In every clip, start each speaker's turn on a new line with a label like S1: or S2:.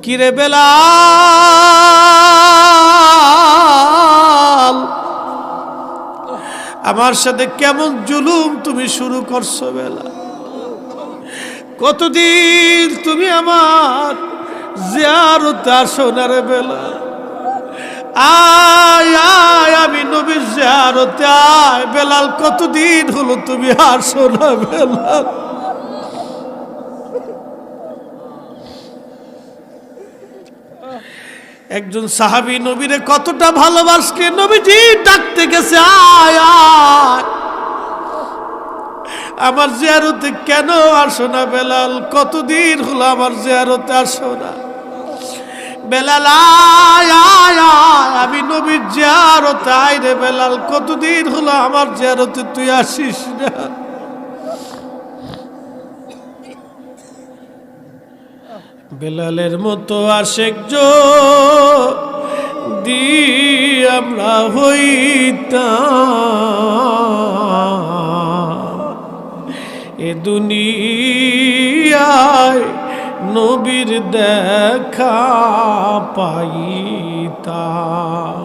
S1: কিরে বেলাল, আমার সাথে কেমন জুলুম তুমি শুরু করছো বেলাল? কতদিন তুমি আমার জিয়ারতে আসো না রে বেলাল? আয় আয়, আমি নবীর জিয়ারতে আয় বেলাল। কতদিন হলো তুমি আসো না বেলাল? একজন সাহাবী নবীরে কতটা ভালোবাসকে নবীজি ডাকতে গেছে, আয় আয়, আমার জিয়ারতে কেন আসো না বেলাল? কতদিন হলো আমার জিয়ারতে আসো না বেলাল? আয় আয় আয়, আমি নবীর জিয়ারতে আয় রে বেলাল। কতদিন হলো আমার জিয়ারতে তুই আসিস না? বেলালের মতো আশেক যদি আমরা হইতাম, এ দুনিয়ায় নবীর দেখা পাইতাম,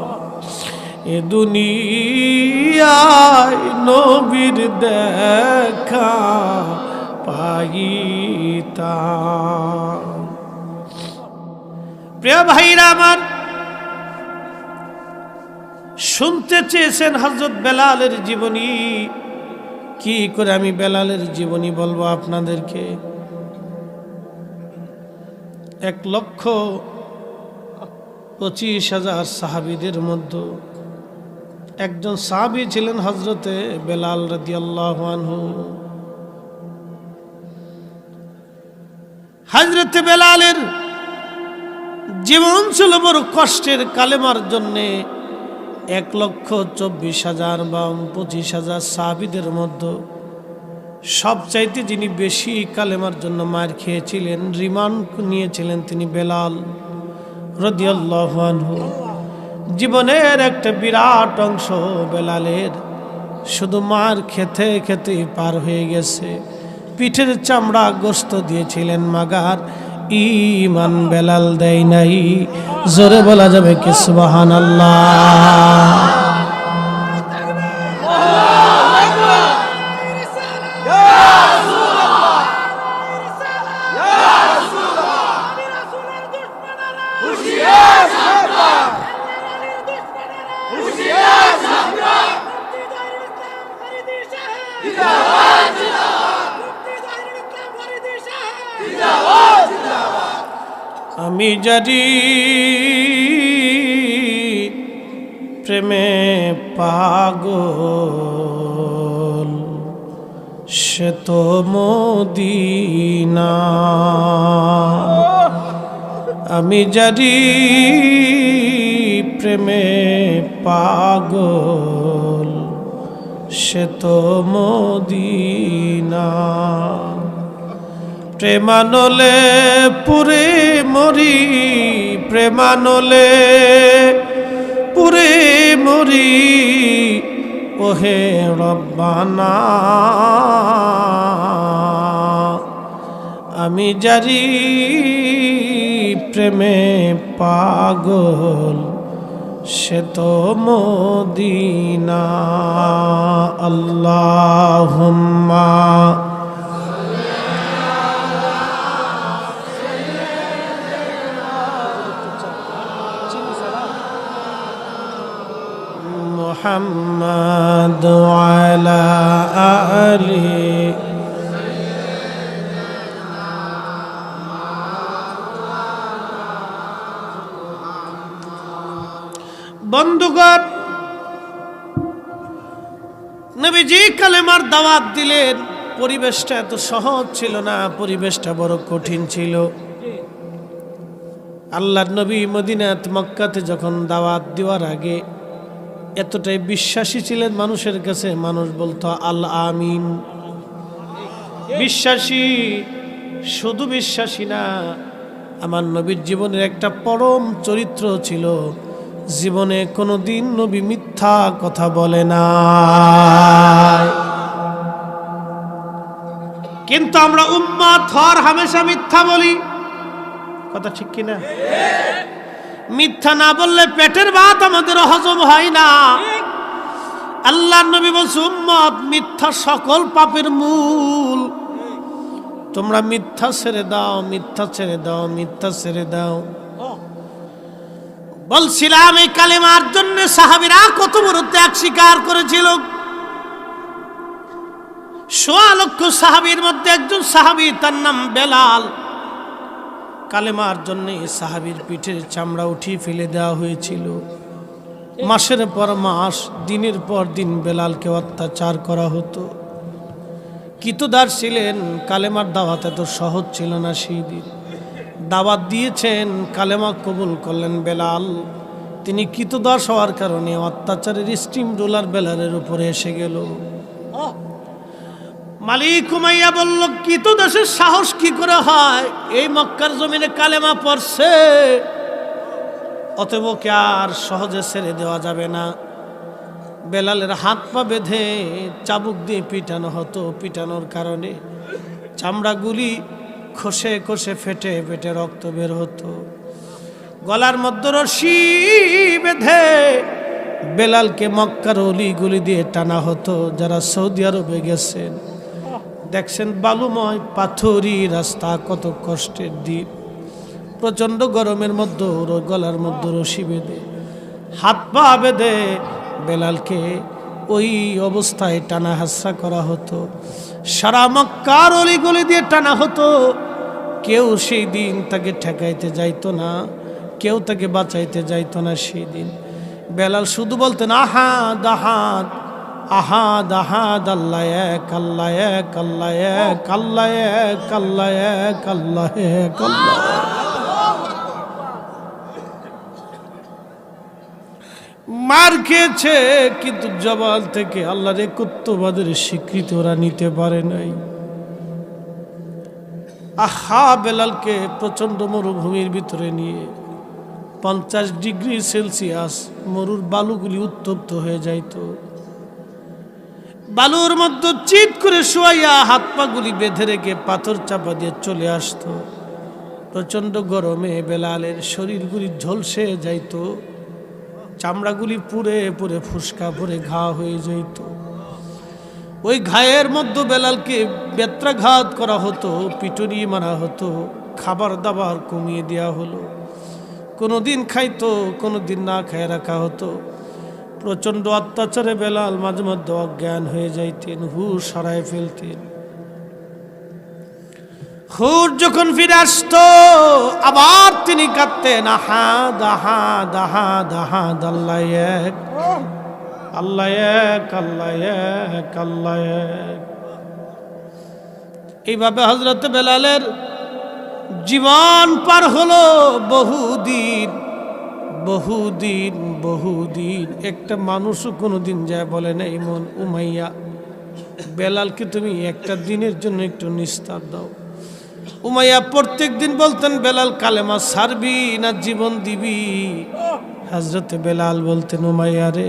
S1: এ দুনিয়ায় নবীর দেখা পাইতাম। প্রিয় ভাইরা আমার, শুনতে চেয়েছেন হযরত বেলালের জীবনী। কি করে আমি বেলালের জীবনী বলবো আপনাদেরকে? 1,25,000 সাহাবীদের মধ্যে একজন সাহাবী ছিলেন হযরতে বেলাল রাদিয়াল্লাহু আনহু। হযরতে বেলালের জীবন ছিল বড় কষ্টের। কালেমার জন্যে 1,24,000 বা 25,000 সাহাবীদের মধ্যে সবচাইতে যিনি বেশি কালেমার জন্য মার খেয়েছিলেন, রিমান্ড নিয়েছিলেন, তিনি বেলাল রাদিয়াল্লাহু আনহু। জীবনের একটা বিরাট অংশ বেলালের শুধু মার খেতে খেতে পার হয়ে গেছে। পিঠের চামড়া গোস্ত দিয়েছিলেন মাগার, ঈমান বেলাল দেয় নাই। জোরে বলা যাবে কি সুবহানাল্লাহ? আমি জানি প্রেমে পাগল, সে তো মদিনা। আমি জানি প্রেমে পাগল, সে তো মদিনা। প্রেমানলে পুরে মরি, প্রেমানলে পুরে মরি, ওহে রব্বানা। আমি জানি প্রেমে পাগল, সে তো মদিনা। আল্লাহুম্মা মুহাম্মাদ ওয়ালা আলি। বন্ধুগণ, নবীজি কালেমার দাওয়াত দিলেন। পরিবেশটা এত সহজ ছিল না, পরিবেশটা বড় কঠিন ছিল। আল্লাহর নবী মদিনাত মক্কাতে যখন দাওয়াত দেওয়ার আগে এতটাই বিশ্বাসী ছিলেন মানুষের কাছে, মানুষ বলতো আল আমিন। বিশ্বাসী, শুধু বিশ্বাসী না, আমার নবীর জীবনের একটা পরম চরিত্র ছিল। জীবনে কোনোদিন নবী মিথ্যা কথা বলে না। কিন্তু আমরা উম্মত হওয়ার হামেশা মিথ্যা বলি। কথা ঠিক কিনা? মিথ্যা না বললে পেটের ভাত আমাদের হজম হয় না। আল্লাহর নবী বলছে, উম্মত, মিথ্যা সকল পাপের মূল। তোমরা মিথ্যা ছেড়ে দাও, মিথ্যা ছেড়ে দাও, মিথ্যা ছেড়ে দাও। বলছিলাম এই কালেমার জন্য সাহাবীরা কত বড় ত্যাগ স্বীকার করেছিল। ১৬ লক্ষ সাহাবীর মধ্যে একজন সাহাবী, তার নাম বেলাল। কালেমার জন্য সাহাবীর পিঠের চামড়া উঠিয়ে ফেলে দেওয়া হয়েছিল। মাসের পর মাস, দিনের পর দিন বেলালকে অত্যাচার করা হতো। কিতদার ছিলেন, কালেমার দাওয়াত এত সহজ ছিল না। সেই দিন দাওয়াত দিয়েছেন, কালেমা কবুল করলেন বেলাল। তিনি কিতদাস হওয়ার কারণে অত্যাচারের স্টিম রোলার বেলালের উপরে এসে গেল। মালিক উমাইয়া বলল, কিতদাসের সাহস কি করে হয়? এই মক্কার জমিনে কালেমা পড়ছে, অতএব কে আর সহজে ছেড়ে দেওয়া যাবে না। বেলালের হাত পা বেঁধে চাবুক দিয়ে পিটানো হতো। পিটানোর কারণে চামড়াগুলি খসে খসে ফেটে ফেটে রক্ত বের হতো। গলার মধ্যে রশি বেঁধে বেলালকে মক্কার অলিগুলি দিয়ে টানা হতো। যারা সৌদি আরবে গেছেন দেখছেন, বালুময় পাথরি রাস্তা, কত কষ্টের দিন। প্রচণ্ড গরমের মধ্যে গলার মধ্যে রশি বেঁধে, হাত পা বেঁধে বেলালকে ওই অবস্থায় টানা হাসরা করা হতো। সারা মক্কার অলিগলি দিয়ে টানা হতো। কেউ সেই দিন তাকে ঠেকাইতে যাইতো না, কেউ তাকে বাঁচাইতে যাইতো না। সেই দিন বেলাল শুধু বলতেন, আহাদ আহাদ আহাদ আহাদ, আল্লাহ এক, আল্লাহ এক, আল্লাহ এক, আল্লাহ এক, আল্লাহ এক, আল্লাহ এক, আল্লাহ। মার খেয়েছে, কিন্তু জবান থেকে আল্লাহর একত্ববাদের স্বীকৃতি ওরা নিতে পারে নাই। আহা, বেলালকে প্রচন্ড মরুভূমির ভিতরে নিয়ে 50 ডিগ্রি সেলসিয়াস মরুর বালুগুলি উত্তপ্ত হয়ে যাইত। বালুর মধ্যে চিৎ করে শোয়াইয়া হাত পাগুলি বেঁধে রেখে পাথর চাপা দিয়ে চলে আসতো। প্রচন্ড গরমে বেলালের শরীরগুলি ঝলসে যাইত, চামড়াগুলি পুড়ে পুড়ে ফুসকা পরে ঘা হয়ে যাইত। ওই ঘায়ের মধ্যে বেলালকে বেত্রাঘাত করা হতো, পিটুনি মারা হতো, খাবার দাবার কমিয়ে দেওয়া হলো। কোনোদিন খাইতো, কোনোদিন না খায় রাখা হতো। প্রচণ্ড অত্যাচারে বেলাল মাঝে মধ্যে অজ্ঞান হয়ে যাইতেন, হুশ হারায় ফেলতেন। হুশ যখন ফিরে আসতো, আবার তিনি কাঁদতেন, আহাদ আহাদ আহাদ আহাদ, আল্লাহ এক, আল্লাহ এক, আল্লাহ এক, আল্লাহ এক। এইভাবে হযরত বেলালের জীবন পার হলো বহুদিন বহুদিন বহুদিন। একটা মানুষও কোনোদিন যায় বলে না, ইমন উমাইয়া, বেলালকে তুমি একটা দিনের জন্য একটু নিস্তার দাও। উমাইয়া প্রত্যেক দিন বলতেন, বেলাল কালেমা ছাড়বি না জীবন দিবি? হযরতে বেলাল বলতেন, উমাইয়া রে,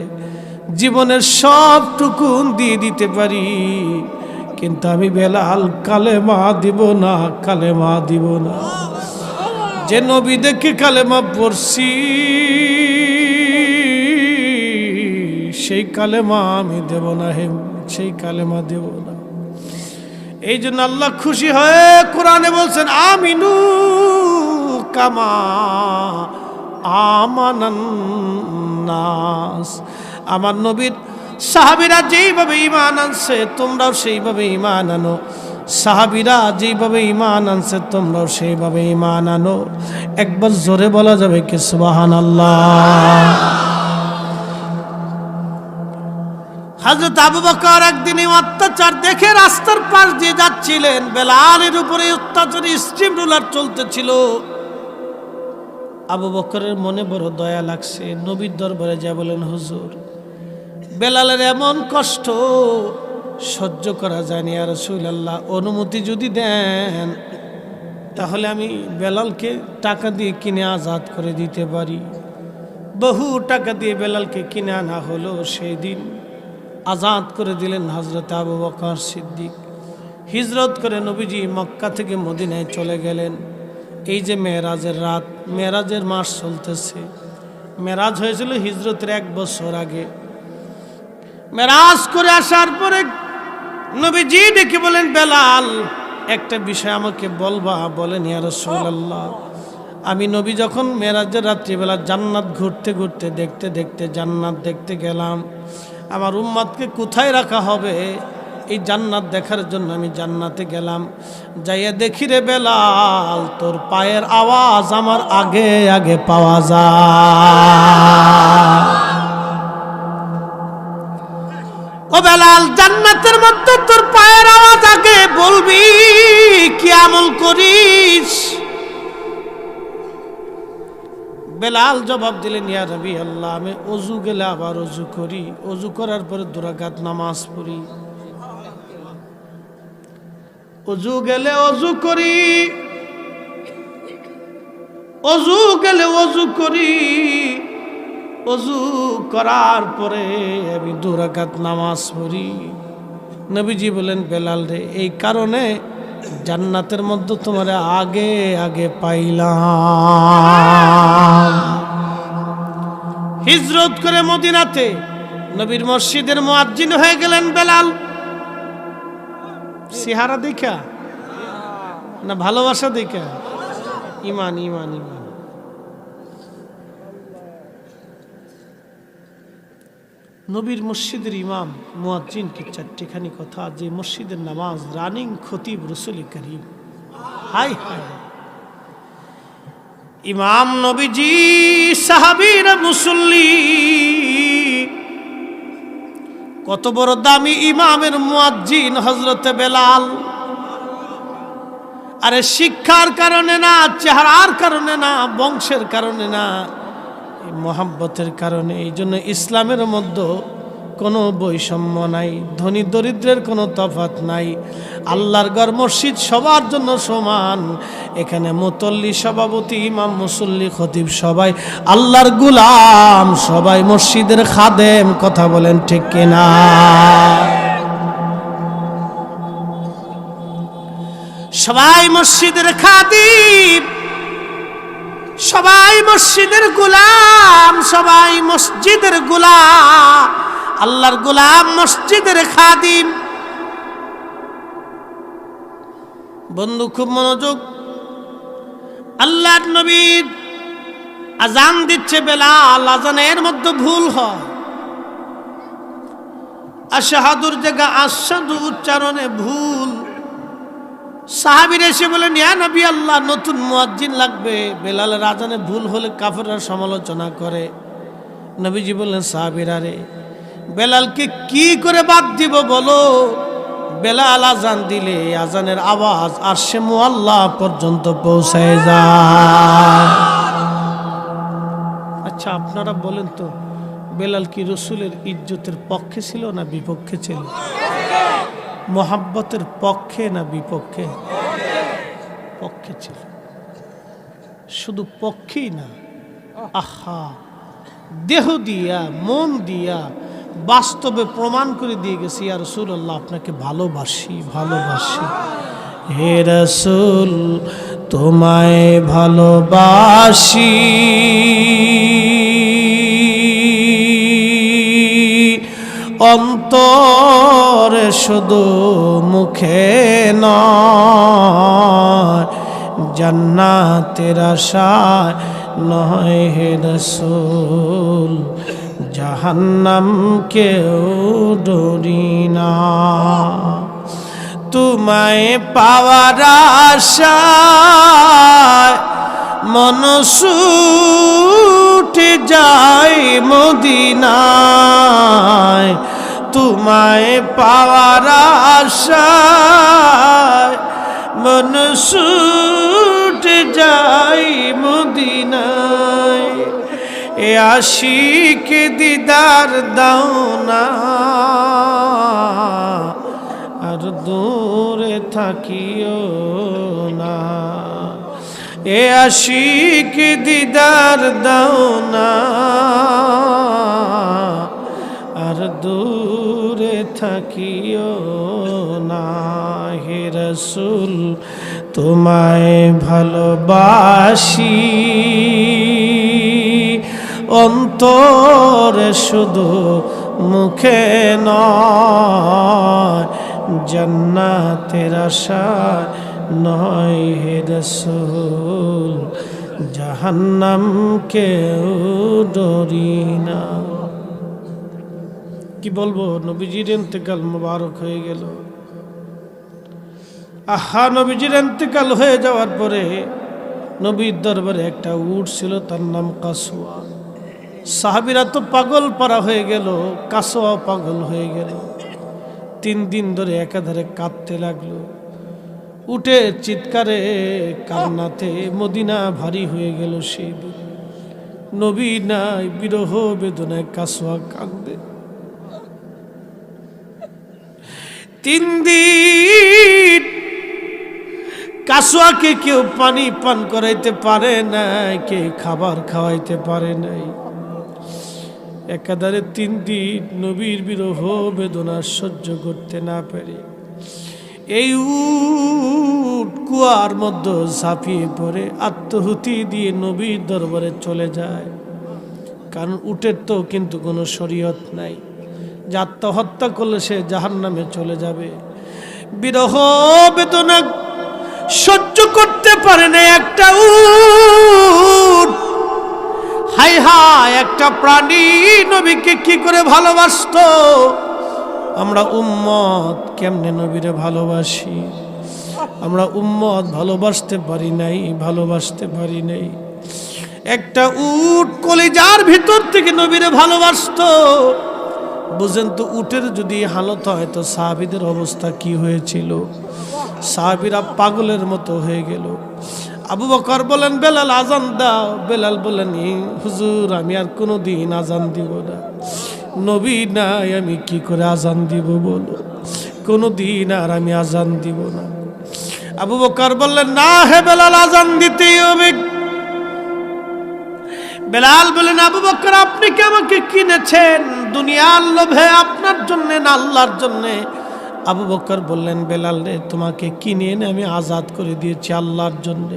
S1: জীবনের সবটুকু দিয়ে দিতে পারি, কিন্তু আমি বেলাল কালেমা দিব না, কালেমা দিব না। যে নবী দেখে কালেমা পড়ছি, সেই কালেমা আমি দেব না, হে, সেই কালেমা দেব না। এই জন্য আল্লাহ খুশি হয়ে কোরআনে বলছেন, আমিনু কামা আমানান নাস। আমার নবীর সাহাবীরা যেইভাবে ঈমান আনছে তোমরাও সেইভাবে ঈমান আনো। সাহাবীরা যেইভাবে ঈমান আনছে তোমরাও সেইভাবে ঈমান আনো। একবার জোরে বলা যাবে কি সুবহানাল্লাহ? হযরত আবু বকর একদিন অত্যাচার দেখে রাস্তার পাশ দিয়ে যাচ্ছিলেন। বেলালের উপরে অত্যাচারী স্টিম রোলার চলতেছিল। আবু বকরের মনে বড় দয়া লাগছে। নবীর দরবারে যা বলেন, হুজুর, বেলালের এমন কষ্ট সহ্য করা যায়নি, ইয়া রাসূলুল্লাহ, অনুমতি যদি দেন তাহলে আমি বেলালকে টাকা দিয়ে কিনে আজাদ করে দিতে পারি। বহু টাকা দিয়ে বেলালকে কিনে আনা হলো। সেই দিন আজাদ করে দিলেন হযরত আবু বকর সিদ্দিক। হিজরত করে নবীজি মক্কা থেকে মদিনায় চলে গেলেন। এই যে মেরাজের রাত, মেরাজের মাস চলতেছে। মেরাজ হয়েছিল হিজরতের 1 বছর আগে। মেরাজ করে আসার পরে নবীজি ডেকে বলেন, বেলাল একটা বিষয় আমাকে বলবা। বলেন, ইয়া রাসূলুল্লাহ। আমি নবী যখন মেরাজের রাত্রিবেলা জান্নাত ঘুরতে ঘুরতে দেখতে দেখতে জান্নাত দেখতে গেলাম, আমার উম্মতকে কোথায় রাখা হবে এই জান্নাত দেখার জন্য আমি জান্নাতে গেলাম। যাইয়া দেখি রে বেলাল, তোর পায়ের আওয়াজ আমার আগে আগে পাওয়া যায়। ও বেলাল, জান্নাতের মধ্যে তোর পায়ের আওয়াজ আগে, বলবি কি আমল করিস? বেলাল জবাব দিলেন, ইয়া নবী আল্লাহ, আমি ওযু গেলে আবার ওযু করি, ওযু করার পরে 2 রাকাত নামাজ পড়ি। ওযু গেলে ওযু করি, ওযু গেলে ওযু করি, ওযু করার পরে আমি 2 রাকাত নামাজ পড়ি। নবীজি বলেন, বেলাল রে, এই কারণে জান্নাতের মধ্যে তোমার আগে আগে পাইলাম। হিজরত করে মদিনাতে নবীর মসজিদের মুয়াজ্জিন হয়ে গেলেন বেলাল। চেহারা দেখা না ভালোবাসা দেখা? ইমান ইমান ইমান। নবীর মসজিদের ইমাম মুয়াজ্জিন কি 4টিখানি কথা, যে মসজিদের নামাজ রানিং খতিব রাসূল করিম। হাই হাই, ইমাম নবীজি, সাহাবীরা মুসল্লি, কত বড় দামি ইমামের মুয়াজ্জিন হযরতে বেলাল। আরে শিক্ষার কারণে না, চেহারার কারণে না, বংশের কারণে না, মোহাব্বতের কারণে। এই জন্য ইসলামের মধ্যে কোনো বৈষম্য নাই, ধনী দরিদ্রের কোনো তফাৎ নাই। আল্লাহর ঘর মসজিদ সবার জন্য সমান। এখানে মুতল্লি, সভাপতি, ইমাম, মুসল্লি, খতিব সবাই আল্লাহর গোলাম, সবাই মসজিদের খাদেম। কথা বলেন ঠিক কিনা? সবাই মসজিদের খাদিম, সবাই মসজিদের গোলাম, সবাই মসজিদের গোলাম, আল্লাহর গোলাম, মসজিদের খাদিম। বন্ধু খুব মনোযোগ। আল্লাহর নবী আজান দিচ্ছে, বেলাল আজানের মধ্যে ভুল হয়। আশহাদুর জায়গা আশহাদু উচ্চারণে ভুল। সাহাবীরা এসে বলেন, ইয়া নবী আল্লাহ, নতুন মুয়াজ্জিন লাগবে। বেলালের আজানে ভুল হলে কাফেররা সমালোচনা করে। নবীজি বললেন, সাহাবীরা রে, বেলালকে কি করে বাদ দিব বলো? বেলাল আজান দিলে আজানের আওয়াজ আরশে মুআল্লা পর্যন্ত পৌঁছায় যায়। আচ্ছা আপনারা বলেন তো, বেলাল কি রাসূলের ইজ্জতের পক্ষে ছিল না বিপক্ষে ছিল? মোহাব্বতের পক্ষে না বিপক্ষে? পক্ষে ছিল। শুধু পক্ষেই না, আহা, দেহ দিয়া, মন দিয়া, বাস্তবে প্রমাণ করে দিয়ে গেছি, ইয়া রাসূলুল্লাহ, আপনাকে ভালোবাসি, ভালোবাসি। হে রাসূল, তোমায় ভালোবাসি, অন্তরে শুধু, মুখে নয়, জান্নাতের আশায় নয় হে রাসূল, জাহান্নাম কেউ ডরি না। তোমায় পাওয়ার আশায় মন ছুটে যায় মদিনায়, তোমায় পাওয়ার আশায় মন ছুটে যায় মদিনায়। এ আশিক দিদার দাও না, আর দূরে থাকিও না। এ আশিক দিদার দাও না, আর দূরে থাকিও না। হে রাসূল, তোমায় ভালোবাসি অন্তরে শুধু মুখে নয়, জান্নাতের আশায় নয় হে রাসূল, জাহান্নাম কেউ ডরি না। কি বলবো, নবীজির ইন্তেকাল মুবারক হয়ে গেল। আহা, নবীজির ইন্তেকাল হয়ে যাওয়ার পরে নবীর দরবারে একটা উট ছিল, তার নাম কাসওয়া। সাহাবীরা তো পাগল পারা হয়ে গেল, কাসওয়া পাগল হয়ে গেল। 3 দিন ধরে একাধারে কাঁদতে লাগলো। উটের চিৎকারে কান্নাতে মদিনা ভারী হয়ে গেল। সেই দিন নবী নাই, বিরহ বেদনায় কাসওয়া কাঁদে। 3 দিন কাসওয়াকে কেউ পানি পান করাইতে পারে নাই, কে খাবার খাওয়াইতে পারে নাই। একাধারে 3 দিন নবীর বিরহ বেদনা সহ্য করতে না পেরে এই উট কুয়ার মধ্যে ঝাঁপিয়ে পড়ে আত্মহুতি দিয়ে নবীর দরবারে চলে যায়। কারণ উটের তো কিন্তু কোনো শরীয়ত নাই যে আত্মহত্যা করলে সে জাহান্নামে চলে যাবে। বিরহ বেদনা সহ্য করতে পারে না একটা উট। হাই হাই, একটা প্রাণী নবীকে কি করে ভালোবাসতো। আমরা উম্মত কেমনে নবীরে ভালোবাসি। আমরা উম্মত ভালোবাসতে পারি নাই, ভালোবাসতে পারি নাই। একটা উট কলিজার ভিতর থেকে নবীরে ভালোবাসতো। বুঝেন তো, উটের যদি হালত হয় তো সাহাবীদের অবস্থা কি হয়েছিল। সাহাবীরা পাগলের মতো হয়ে গেল। আবু বকর বলেন, বেলাল আজান দাও। বেলাল বলেন, হুজুর আমি আর কোনোদিন আজান দিব না। নবী নাই, আমি কি করে আজান দিব বলো, কোনোদিন আর আমি আজান দিব না। আবু বকর বললেন, না হে বেলাল, আজান দিতেই হবে। বেলাল বলেন, আবু বকর আপনি কি আমাকে কিনেছেন দুনিয়ার লোভে, আপনার জন্য না আল্লাহর জন্য? আবু বকর বললেন, বেলাল রে, তোমাকে কিনে এনে আমি আজাদ করে দিয়েছি আল্লাহর জন্য।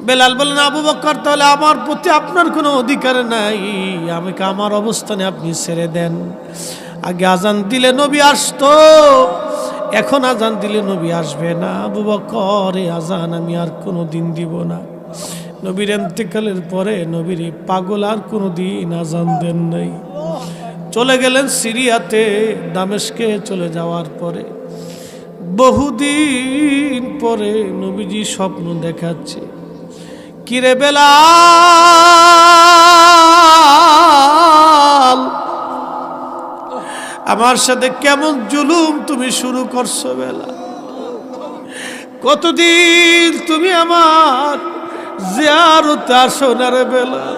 S1: বেলাল বললেন, আবু বকর তাহলে আমার প্রতি আপনার কোনো অধিকার নাই, আমাকে আমার অবস্থানে আপনি ছেড়ে দেন। আগে আজান দিলে নবী আসতো, এখন আজান দিলে নবী আসবে না। আবু বকর, এই আজান আমি আর কোনো দিন দিব না। নবীর ইন্তেকালের পরে নবীর পাগল আর কোনো দিন আজান দেন নাই। চলে গেলেন সিরিয়াতে, দামেস্কে চলে যাওয়ার পরে বহুদিন পরে নবীজি স্বপ্ন দেখাচ্ছে, কিরে বেলাল, আমার সাথে কেমন জুলুম তুমি শুরু করছো বেলাল। কতদিন তুমি আমার জিয়ারতে আসো না রে বেলাল।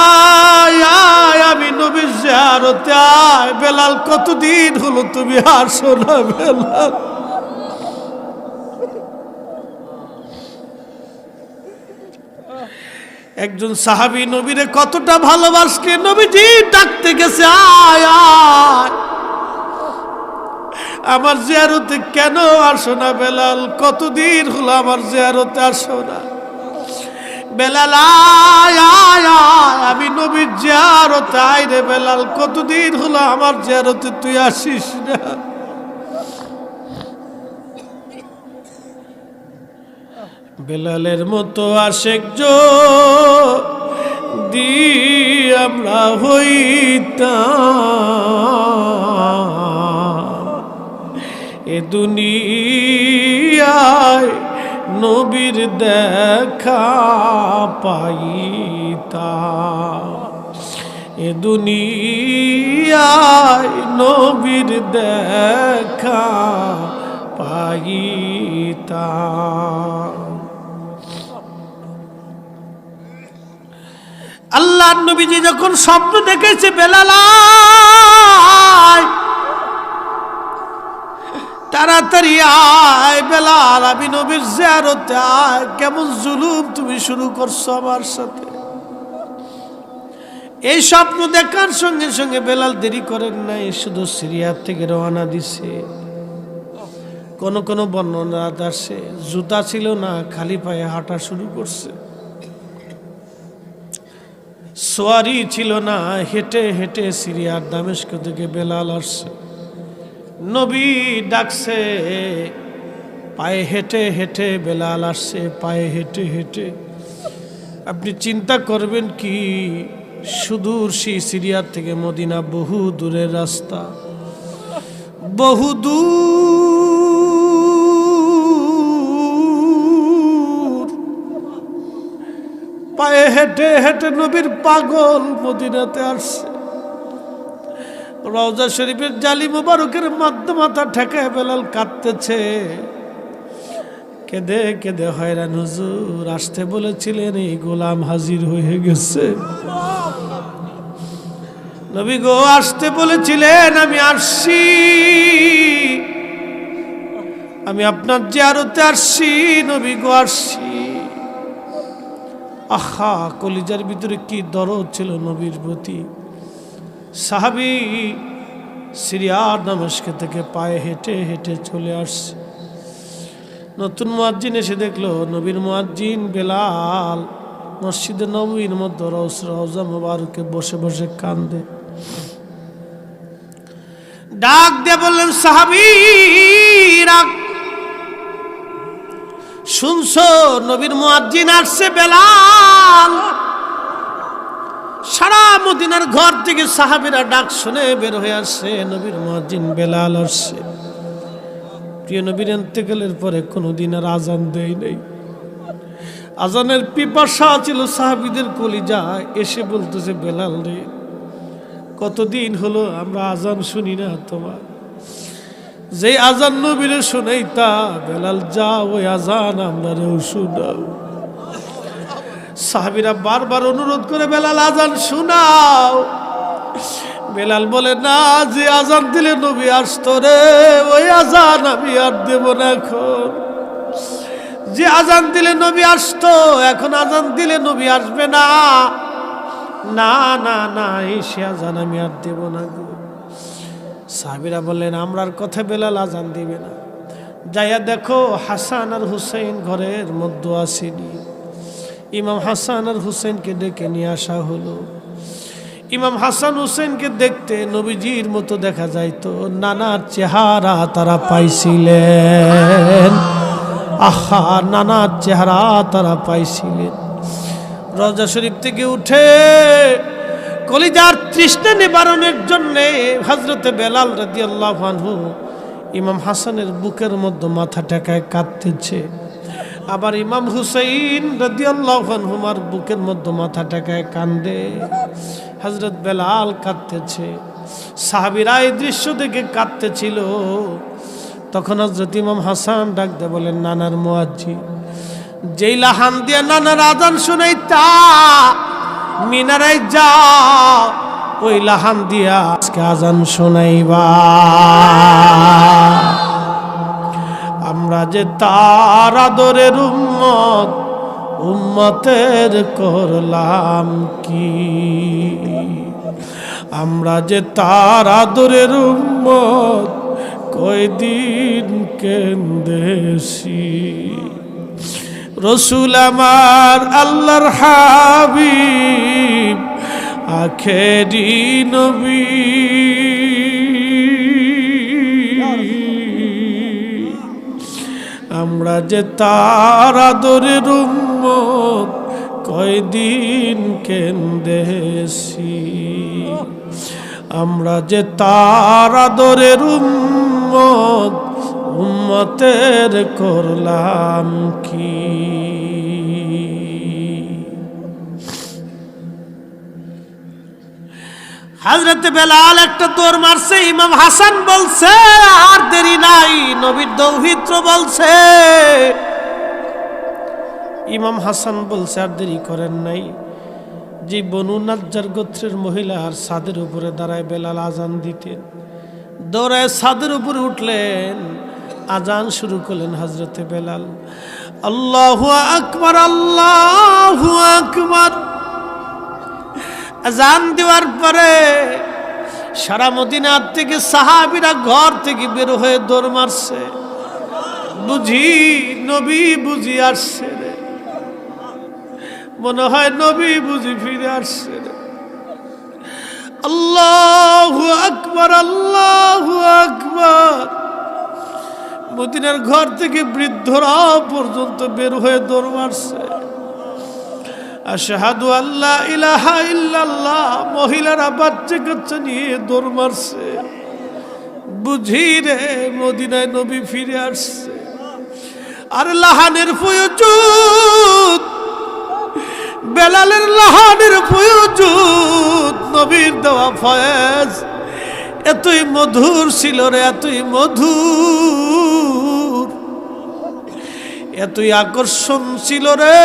S1: আয় আয়, আমি নবীর জিয়ারতে আয়। বেলাল, কতদিন হলো তুমি আসো না বেলাল। একজন সাহাবী নবীরে কতটা ভালোবাসে, নবীজি ডাকতে গেছে, আয় আয়, আমার জিয়ারতে কেন আসো না বেলাল, কতদিন হলো আমার জিয়ারতে আসো না। বেলাল, আয় আয় আয়, আমি নবীর জিয়ারতে আয় রে বেলাল, কতদিন হলো আমার জিয়ারতে তুই আসিস না। বেলালের মতো আশেক যদি আমরা হইতাম, এ দুনিয়ায় নবীর দেখা পাইতাম, এ দুনিয়ায় নবীর দেখা পাইতাম। আল্লাহর নবীজি যখন স্বপ্ন দেখেছে, বেলাল আয়, তাড়াতাড়ি আয় বেলাল, আমি নবীর জিয়ারতে আয়, কেমন জুলুম তুমি শুরু করছো আমার সাথে। এই স্বপ্ন দেখার সঙ্গে সঙ্গে বেলাল দেরি করেন নাই, শুধু সিরিয়া থেকে রওনা দিছে। কোন কোন বর্ণনা আসে জুতা ছিল না, খালি পায়ে হাঁটা শুরু করছে। সোয়ারি ছিল না, হেঁটে হেঁটে সিরিয়ার দামেস্ক থেকে বেলাল আসছে। নবী ডাকছে, পায়ে হেঁটে হেঁটে বেলাল আসছে, পায়ে হেঁটে হেঁটে। আপনি চিন্তা করবেন কি, সুদূর সেই সিরিয়ার থেকে মদিনা বহু দূরের রাস্তা, বহু দূর। পায়ে হেঁটে হেঁটে নবীর পাগল মদিনাতে আসছে। রওজা শরীফের জালি মুবারকের মধ্যে মাথা ঠেকায় বেলাল কাঁদতেছে, কেঁদে কেঁদে হয়রান। হুজুর আসতে বলেছিলেন, এই গোলাম হাজির হয়ে গেছে। নবী গো আসতে বলেছিলেন, আমি আসছি, আমি আপনার জিয়ারতে আসছি। নবী গো আসছি। আহা, কলিজার ভিতরে কি দরদ ছিল নবীর প্রতি। সাহাবী সিরিয়ার দামেস্ক থেকে পায়ে হেঁটে হেঁটে চলে আসছে। নতুন মুয়াজ্জিন এসে দেখলো নবীর মুয়াজ্জিন বেলাল মসজিদে নববীর মধ্যে রওজা মুবারকে বসে বসে কান্দে। ডাক দিয়ে বললেন, সাহাবীরা শুনছো, নবীর মুয়াজ্জিন আসছে বেলাল। সারা মদিনার ঘর থেকে সাহাবীরা ডাক শুনে বের হয়ে আসছে, নবীর মুয়াজ্জিন বেলাল আসছে। প্রিয় নবীর ইন্তেকালের পরে কোনোদিন আর আজান দেয় নাই। আজানের পিপাসা ছিল সাহাবীদের কলিজায়। এসে বলতেছে, বেলাল রে, কতদিন হলো আমরা আজান শুনি না তোমার। যে আজান নবীরে শোনাইতা, বেলাল যা ওই আজান আমরা রেও শোনাও। সাহাবীরা বারবার অনুরোধ করে, বেলাল আজান শোনাও। বেলাল বলে, না, যে আজান দিলে নবী আসতো রে, ওই আজান আমি আর দেব না। এখন যে আজান দিলে নবী আসতো, এখন আজান দিলে নবী আসবে না। না না না, এই সে আজান আমি আর দেব না গো। সাহাবীরা বললেন, আমরার কথা বেলাল আজান দিবে না। যাইয়া দেখো, হাসান আর হুসাইন ঘরের মধ্যে আসেনি। ইমাম হাসান আর হুসাইনকে ডেকে নিয়ে আসা হলো। ইমাম হাসান হুসেনকে দেখতে নবীজির মতো দেখা যাইতো, নানার চেহারা তারা পাইছিলেন। আহা, নানার চেহারা তারা পাইছিলেন। রওজা শরীফ থেকে উঠে কলিজার তৃষ্ণা নিবারণের জন্য হযরতে বেলাল রাদিয়াল্লাহু আনহু ইমাম হাসানের বুকের মধ্যে মাথা ঠেকায় কাঁদতেছে। আবার ইমাম হুসাইন রাদিয়াল্লাহু আনহুমার বুকের মধ্যে মাথা ঠেকায় কান্দে। হযরত বেলাল কাঁদতেছে, সাহাবীরা এই দৃশ্য দেখে কাঁদতেছিল। তখন হযরত ইমাম হাসান ডাক দিয়ে বলেন, নানার মুয়াজ্জিন, যেই লাহান দিয়া নানার আজান শুনাইতা, মিনারায় যাও, ওই লাহান দিয়া আজকে আজান শোনাইবা। আমরা যে তার আদরের উম্মত, উম্মতের করলাম কি? আমরা যে তার আদরের উম্মত, কয়দিন কেন্দেছি। রসুল আমার আল্লাহর হাবিব, আখেরি নবী, আমরা যে তার আদরের উম্মত, কয়দিন কেন্দেছি। আমরা যে তার আদরের উম্মত, উম্মতের করলাম কি? হযরত বেলাল একটা দৌড় মারছে। ইমাম হাসান বলছে, আর দেরি নাই, নবীর দৌহিত্র বলছে। ইমাম হাসান বলছে, আর দেরি করেন নাই। যে বনু নাজ্জার গোত্রের মহিলা আর ছাদের উপরে দাঁড়ায় বেলাল আজান দিতেন, দৌড়ায় ছাদের উপরে উঠলেন, আজান শুরু করলেন হযরতে বেলাল। আল্লাহু আকবার, আল্লাহু আকবার। আজান দেওয়ার পরে সারা মদিনা থেকে সাহাবীরা ঘর থেকে বের হয়ে দৌড় মারছে। বুঝি নবী বুঝি আসছে রে, মনে হয় নবী বুঝি ফিরে আসছে রে। আল্লাহু আকবার, আল্লাহু আকবার। মদিনার ঘর থেকে বৃদ্ধরা পর্যন্ত বের হয়ে দৌড় মারছে, আশহাদু আল্লা ইলাহা ইল্লাল্লাহ। মহিলারা বাচ্চা কাচ্চা নিয়ে দৌড় মারছে, বুঝি রে মদিনায় নবী ফিরে আসছে। আর লাহানের ফয়জুদ, বেলালের লাহানের ফয়জুদ, নবীর দেওয়া ফয়েজ এতই মধুর ছিল রে, এতই মধুর, এতই আকর্ষণ ছিল রে।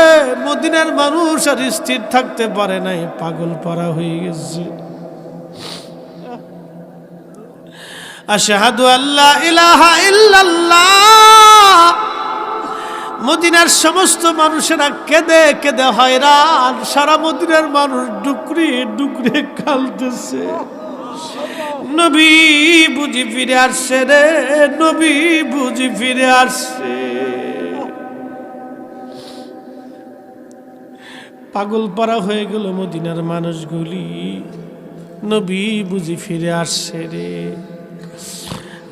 S1: মদিনার মানুষ আর স্থির থাকতে পারে নাই, পাগল পারা হয়ে গেছে। আশহাদু আল্লা ইলাহা ইল্লাল্লাহ। মদিনার সমস্ত মানুষেরা কেঁদে কেঁদে হয়রান, সারা মদিনার মানুষ ডুকরে ডুকরে কাঁদতেছে। নবী বুঝি ফিরে আসছে রে, নবী বুঝি ফিরে আসছে। পাগল পারা হয়ে গেল মদিনার মানুষগুলি, নবী বুঝি ফিরে আসছে রে।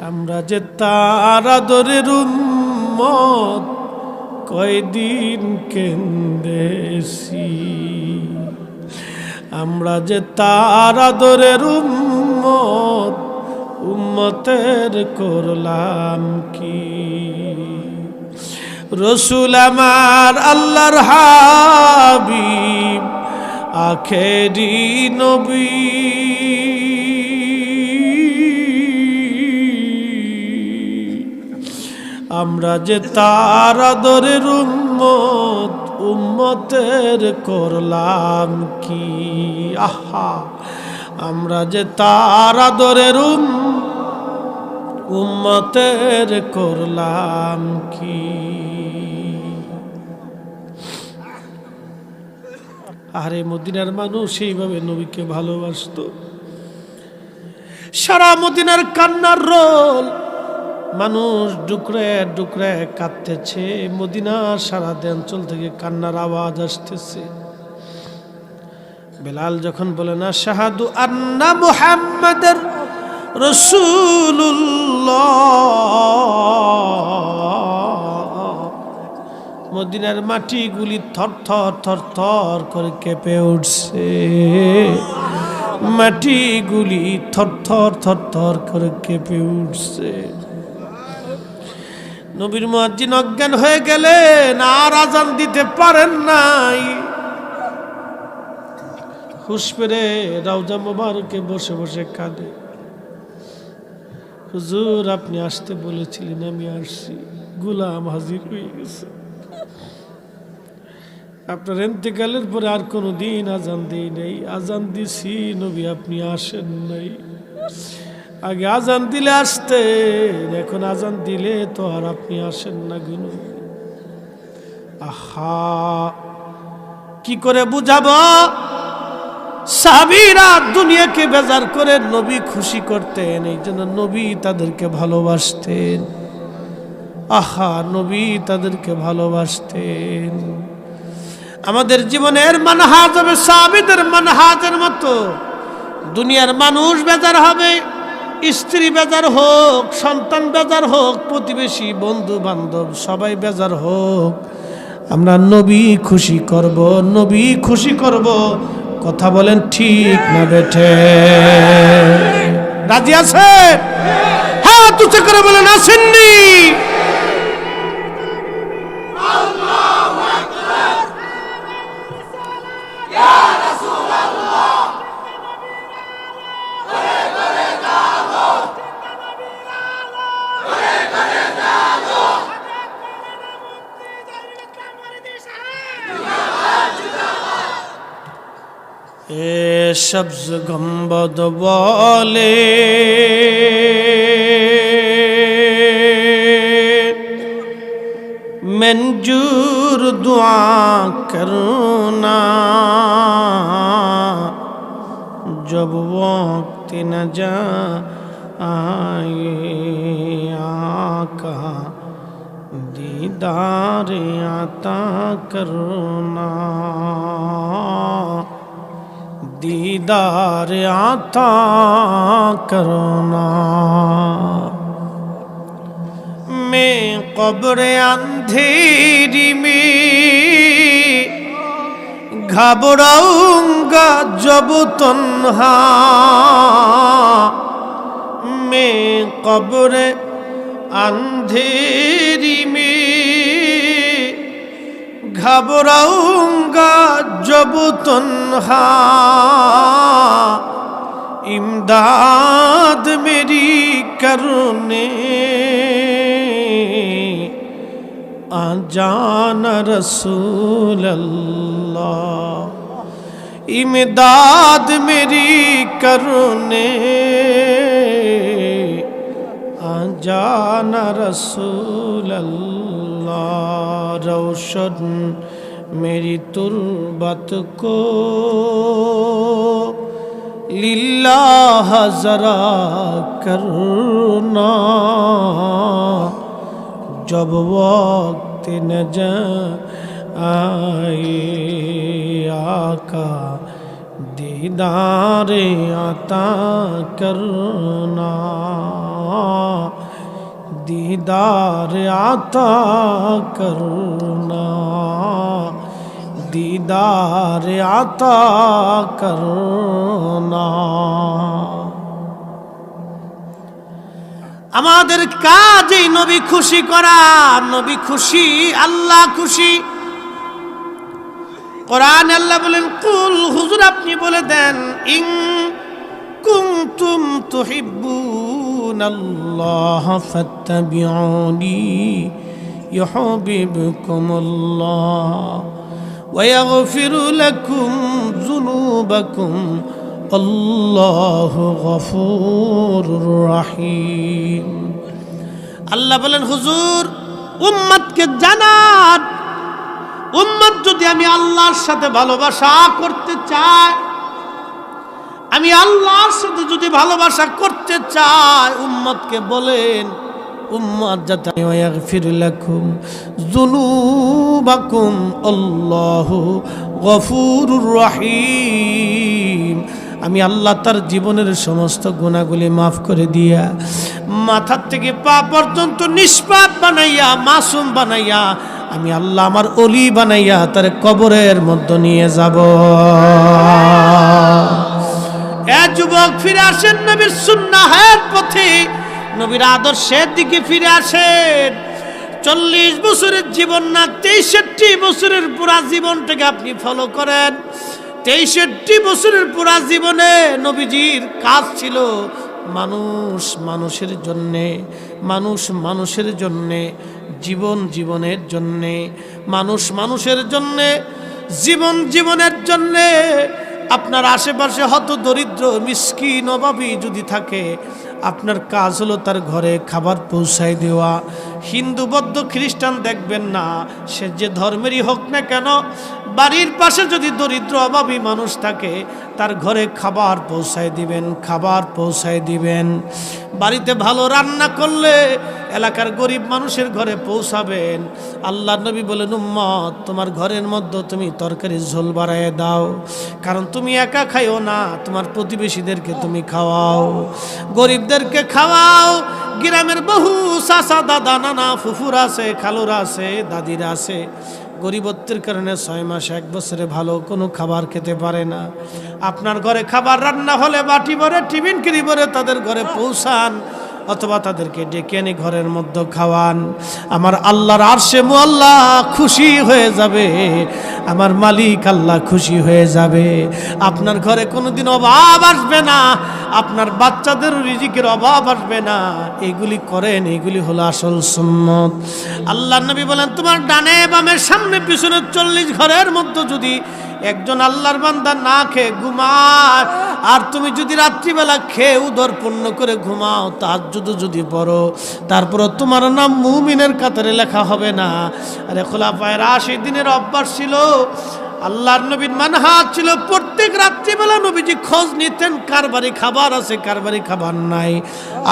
S1: আমরা যে তার আদরের উম্মত, কয়দিন কেন্দেছি। আমরা যে তার আদরের উম্মত, উম্মতের করলাম কি। রসুল আমার আল্লাহর হাবিব, আখেরি নবী। আমরা যে তার আদরের উম্মত, উম্মতের করলাম কি। আহা, আমরা যে তার আদরের উম্মতের করলাম কি। আরে মদিনার মানুষ সেইভাবে নবীকে ভালোবাসতো। সারা মদিনার কান্নার রোল, মানুষ ডুকরে ডুকরে কাঁদতেছে। মদিনা সারা অঞ্চল থেকে কান্নার আওয়াজ আসতেছে। বেলাল যখন বলেন আশহাদু আন্না মুহাম্মাদার রাসূলুল্লাহ, মদিনার মাটিগুলি থর থর থর থর করে কেঁপে উঠছে। মাটিগুলি থর থর থর থর করে কেঁপে উঠছে। নবীর মুয়াজ্জিন অজ্ঞান হয়ে গেলেন, আর আজান দিতে পারেন নাই। হুশ ফিরে রওজা মোবারকে বসে বসে কাঁদে। হুজুর, আপনি আসতে বলেছিলেন, আমি আসছি। গোলাম হাজির হয়ে গেছে। আপনার ইন্তেকালের পরে আর কোনো দিন আজান দিই নাই। আজান দিছি, নবী আপনি আসেন নাই। আগে আজান দিলে আসতেন, এখন আজান দিলে তো আর আপনি আসেন না গুনু। আহা, কি করে বুঝাবো? সাহাবীরা দুনিয়াকে বেজার করে নবী খুশি করতেন, এই জন্য নবী তাদেরকে ভালোবাসতেন। আহা, নবী তাদেরকে ভালোবাসতেন। আমাদের জীবনের মানহাজ হবে সাহাবীদের মানহাজের মতো। দুনিয়ার মানুষ বেজার হবে, স্ত্রী বেজার হোক, সন্তান বেজার হোক, প্রতিবেশী বন্ধু বান্ধব সবাই বেজার হোক, আমরা নবী খুশি করব, নবী খুশি করব। কথা বলেন ঠিক না বেঠে? রাজি আছে? হ্যাঁ, তুচে করে বলেন আসেননি। সবজ গম্বদ বলে মঞ্জুর দুআ করনা, जब वक्त न जाए आका दीदार आता करना, दीदार आता करना। मैं कब्र अंधेरी में घबराऊंगा जब तन्हा, मैं कब्र अंधेरी में घबराऊंगा जब तन्हा, इमदाद मेरी करने आ जाना रसूल अल्लाह, इमदाद मेरी करने आ जाना रसूल अल्लाह। रोशन मेरी तुर्बत को लिल्लाह जरा करना, जब वक्त न आए आका दीदार आता करना, दीदार आता करना, दीदार आता करना। আমাদের কাজ এই নবী খুশি করা, নবী খুশি আল্লাহ খুশি। কোরআন আল্লাহ বলেন কুল, হুজুর আপনি বলে দেন, ইন কুনতুম তুহিব্বুনাল্লাহ ফাত্তাবিউনি ইউহিব্বুকুমুল্লাহ ওয়া ইয়াগফিরু লাকুম যুনুবাকুম আল্লাহু গফুরুর রহিম। আল্লাহ বলেন হুজুর উম্মতকে জানান, উম্মত যদি আমি আল্লাহর সাথে ভালোবাসা করতে চাই, আমি আল্লাহর সাথে যদি ভালোবাসা করতে চাই, উম্মতকে বলেন উম্মত যাতে ইয়াগফির লাকুম যুনুবাকুম আল্লাহু গফুরুর রহিম। আমি আল্লাহ তার জীবনের সমস্ত গুনাহগুলি মাফ করে দিয়া মাথা থেকে পা পর্যন্ত নিষ্পাপ বানাইয়া মাসুম বানাইয়া আমি আল্লাহ আমার ওলি বানাইয়া তার কবরের মধ্যে নিয়ে যাব। এ যুবক ফিরে আসেন নবীর সুন্নাহের পথে, নবীর আদর্শের দিকে ফিরে আসেন। 40 বছরের জীবন না 63 বছরের পুরা জীবনটাকে আপনি ফলো করেন। 63 বছরের পুরা জীবনে নবীজির কাজ ছিল মানুষ মানুষের জন্যে, মানুষ মানুষের জন্যে, জীবন জীবনের জন্যে, মানুষ মানুষের জন্যে, জীবন জীবনের জন্যে। আপনার আশেপাশে হত দরিদ্র মিসকিন অভাবী যদি থাকে, আপনার কাজ হলো তার ঘরে খাবার পৌঁছায় দেওয়া। হিন্দু বৌদ্ধ খ্রিস্টান দেখবেন না, সে যে ধর্মেরই হোক না কেন, বাড়ির পাশে যদি দরিদ্র অভাবী মানুষ থাকে তার ঘরে খাবার পৌঁছায় দিবেন, খাবার পৌঁছায় দিবেন। বাড়িতে ভালো রান্না করলে এলাকার গরিব মানুষের ঘরে পৌঁছাবেন। আল্লাহর নবী বলেন উম্মত তোমার ঘরের মধ্যে তুমি তরকারি ঝোল বাড়ায় দাও, কারণ তুমি একা খাইও না, তোমার প্রতিবেশীদেরকে তুমি খাওয়াও, গরিবদেরকে খাওয়াও। গ্রামের বহু চাচা দাদা নানা ফুফুরা আছে, খালুরা আছে, দাদিরা আছে, গরিবত্বের কারণে 6 মাস 1 বছরে ভালো কোনো খাবার খেতে পারে না। আপনার ঘরে খাবার রান্না হলে বাটি ভরে টিফিন কিরি ভরে তাদের ঘরে পৌঁছান, অথবা তাদেরকে ডেকে এনে ঘরের মধ্যে খাওয়ান। আমার আল্লাহর আরশে মুআল্লা খুশি হয়ে যাবে, আমার মালিক আল্লাহ খুশি হয়ে যাবে। আপনার ঘরে কোনোদিন অভাব আসবে না, আপনার বাচ্চাদের রিজিকের অভাব আসবে না। এগুলি করেন, এগুলি হলো আসল সুন্নত। আল্লাহর নবী বলেন তোমার ডানে বামে সামনে পিছনে 40 ঘরের মধ্যে যদি একজন আল্লাহর বান্দা না খেয়ে ঘুমায়, আর তুমি যদি রাত্রিবেলা খেয়ে উদর পূর্ণ করে ঘুমাও, তাহাজ্জুদ যদি পড়ো, তারপর তোমার নাম মুমিনের কাতারে লেখা হবে না। আরে খোলাফায়ে রাশিদিনের অভ্যাস ছিল আল্লাহর নবীর মানহাজ ছিল প্রত্যেক রাত্রিবেলা নবীজি খোঁজ নিতেন কার বাড়ি খাবার আছে কার বাড়ি খাবার নাই।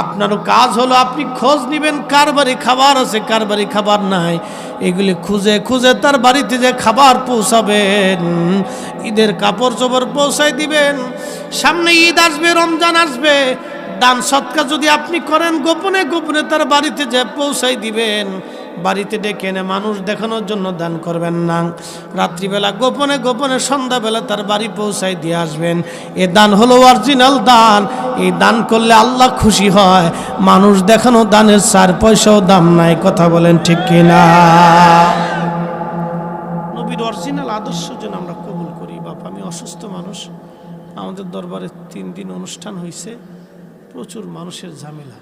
S1: আপনারও কাজ হলো আপনি খোঁজ নিবেন কার বাড়ি খাবার আছে কার বাড়ি খাবার নাই। এগুলি খুঁজে খুঁজে তার বাড়িতে যে খাবার পৌঁছাবেন, ঈদের কাপড় চোপড় পৌঁছাই দিবেন। সামনে ঈদ আসবে, রমজান আসবে, দান সৎকার যদি আপনি করেন গোপনে গোপনে তার বাড়িতে যে পৌঁছাই দিবেন। বাড়িতে ডেকে এনে মানুষ দেখানোর জন্য দান করবেন না, রাত্রিবেলা গোপনে গোপনে সন্ধ্যাবেলা তার বাড়ি পৌঁছাই দিয়ে আসবেন। এ দান হলো অরিজিনাল দান। এই দান করলে আল্লাহ খুশি হয়। মানুষ দেখানো দানের 4 পয়সাও দাম নাই। কথা বলেন ঠিক কিনা? নবীর অরিজিনাল আদর্শ যেন আমরা কবুল করি। বাপ, আমি অসুস্থ মানুষ, আমাদের দরবারে 3 দিন অনুষ্ঠান হয়েছে, প্রচুর মানুষের ঝামেলা।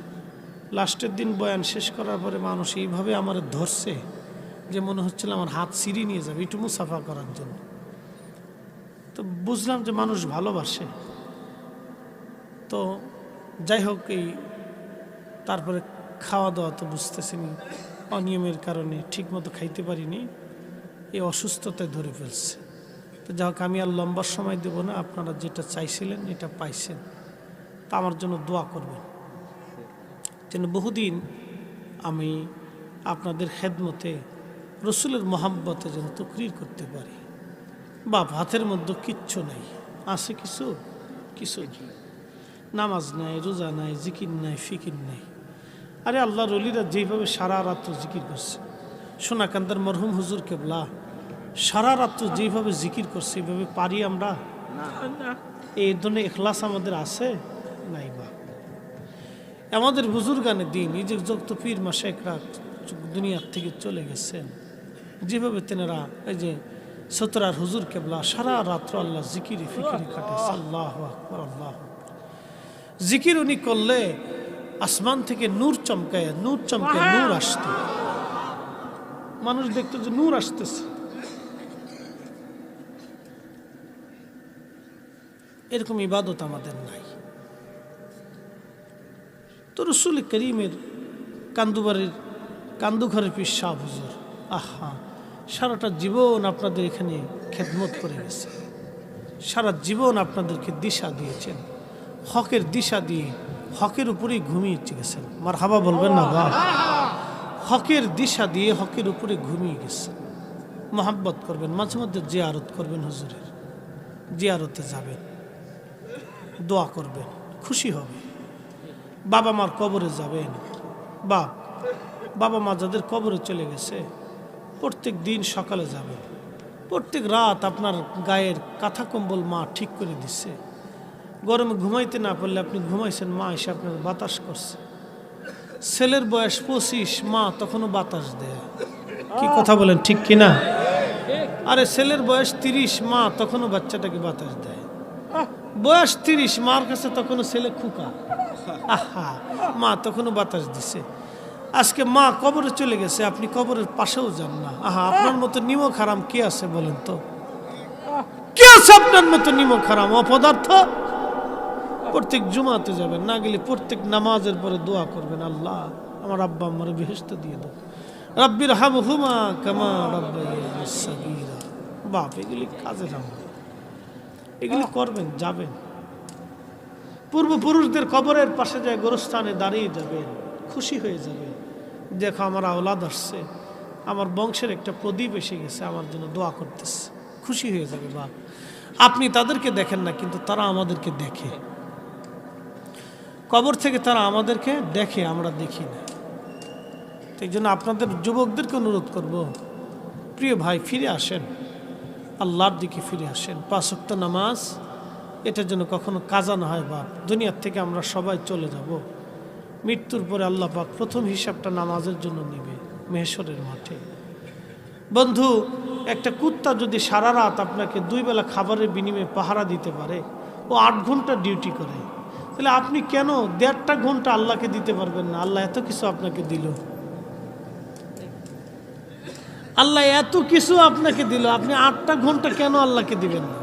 S1: লাস্টের দিন বয়ান শেষ করার পরে মানুষ এইভাবে আমার ধরছে যে মনে হচ্ছিল আমার হাত সিঁড়ি নিয়ে যাবে একটু মুসাফা করার জন্য। তো বুঝলাম যে মানুষ ভালোবাসে। তো যাই হোক, এই তারপরে খাওয়া দাওয়া তো বুঝতেছিনি, অনিয়মের কারণে ঠিকমতো খাইতে পারিনি, এই অসুস্থতায় ধরে ফেলছে। তো যাই হোক, আমি আর লম্বা সময় দেব না, আপনারা যেটা চাইছিলেন এটা পাইছেন। তা আমার জন্য দোয়া করবেন যেন বহুদিন আমি আপনাদের খেদমতে রসুলের মহাব্বতে যেন তকরির করতে পারি। বাপ, হাতের মধ্যে কিচ্ছু নাই, আছে কিছু কিছু নামাজ নাই, রোজা নাই, জিকির নাই, ফিকির নাই। আরে আল্লাহর ওলিরা যেইভাবে সারা রাত্র জিকির করছে, সোনাকান্দার মরহুম হুজুর কেবলা সারা রাত্র যেইভাবে জিকির করছে, এইভাবে পারি আমরা? এই ধরনের এখলাস আমাদের আছে নাই? বা আমাদের বুজুর্গানে দিন, এই যে যত পীর মাশায়েখরা দুনিয়ার থেকে চলে গেছেন, যেভাবে তেনারা এই যে সতরার হুজুর কেবলা সারা রাত্র আল্লাহ জিকিরি ফিকিরি কাটেছে। আল্লাহু আকবার, আল্লাহু আকবার। জিকির উনি করলে আসমান থেকে নূর চমকায় নূর আসতো, মানুষ দেখতো যে নূর আসতেছে। এরকম ইবাদত আমাদের নাই। তো রসুল করিমের কান্দুঘরের পীর শাহ হুজুর, আহা, সারাটা জীবন আপনাদের এখানে খেদমত করে গেছে, সারা জীবন আপনাদেরকে দিশা দিয়েছেন, হকের দিশা দিয়ে হকের উপরেই ঘুমিয়ে গেছেন। মারহাবা বলবেন না? বা হকের দিশা দিয়ে হকের উপরে ঘুমিয়ে গেছেন। মহাব্বত করবেন, মাঝে মধ্যে জিয়ারত করবেন, হুজুরের জিয়ারতে যাবেন, দোয়া করবেন, খুশি হবে। বাবা মার কবরে যাবেন, বাবা মা যাদের কবরে চলে গেছে প্রত্যেক দিন সকালে যাবেন, প্রত্যেক রাত আপনার গায়ের কাঁথা কম্বল মা ঠিক করে দিচ্ছে। গরমে ঘুমাইতে না পারলে আপনি ঘুমাইছেন, মা এসে আপনার বাতাস করছে। ছেলের বয়স 25, মা তখনও বাতাস দেয়। কি কথা বলেন ঠিক কিনা? আরে ছেলের বয়স 30, মা তখনও বাচ্চাটাকে বাতাস দেয়। বয়স 30, মার কাছে তখনও ছেলে খুকা, আহা, মা তখনও বাতাস দিছে। আজকে মা কবরে চলে গেছে, আপনি কবরের পাশেও যান না। আহা, আপনার মতো নিমক হারাম কে আছে বলেন তো? কে আছে আপনার মতো নিমক হারাম অপদার্থ? প্রত্যেক জুমাতে যাবেন, না গেলে প্রত্যেক নামাজের পরে দোয়া করবেন, আল্লাহ আমার আব্বা আমার বেহেশত দিয়ে দাও, রাব্বির হামহুমা কামা রাব্বায়ানি সাগীরা। বাপ, এগুলি কাজে নামবে, এগুলি করবেন, যাবেন পূর্বপুরুষদের কবরের পাশে যায় গোরস্থানে দাঁড়িয়ে যাবেন, খুশি হয়ে যাবেন। দেখো আমার আওলাদ আসছে, আমার বংশের একটা প্রদীপ এসে গেছে, আমার জন্য দোয়া করতেছে, খুশি হয়ে যাবে। বাপ, আপনি তাদেরকে দেখেন না, কিন্তু তারা আমাদেরকে দেখে। কবর থেকে তারা আমাদেরকে দেখে, আমরা দেখি না। এই জন্য আপনাদের যুবকদেরকে অনুরোধ করব, প্রিয় ভাই, ফিরে আসেন, আল্লাহর দিকে ফিরে আসেন। 5 ওয়াক্ত নামাজ, এটা যেন কখনো কাজা না হয়। বাপ, দুনিয়ার থেকে আমরা সবাই চলে যাব, মৃত্যুর পরে আল্লাহ পাক প্রথম হিসাবটা নামাজের জন্য নেবে মেহশরের মাঠে। বন্ধু, একটা কুত্তা যদি সারা রাত আপনাকে 2 বেলা খাবারের বিনিময়ে পাহারা দিতে পারে, ও 8 ঘন্টা ডিউটি করে, তাহলে আপনি কেন 1.5 ঘন্টা আল্লাহকে দিতে পারবেন না? আল্লাহ এত কিছু আপনাকে দিল, আল্লাহ এত কিছু আপনাকে দিল, আপনি 8টা ঘন্টা কেন আল্লাহকে দিবেন না?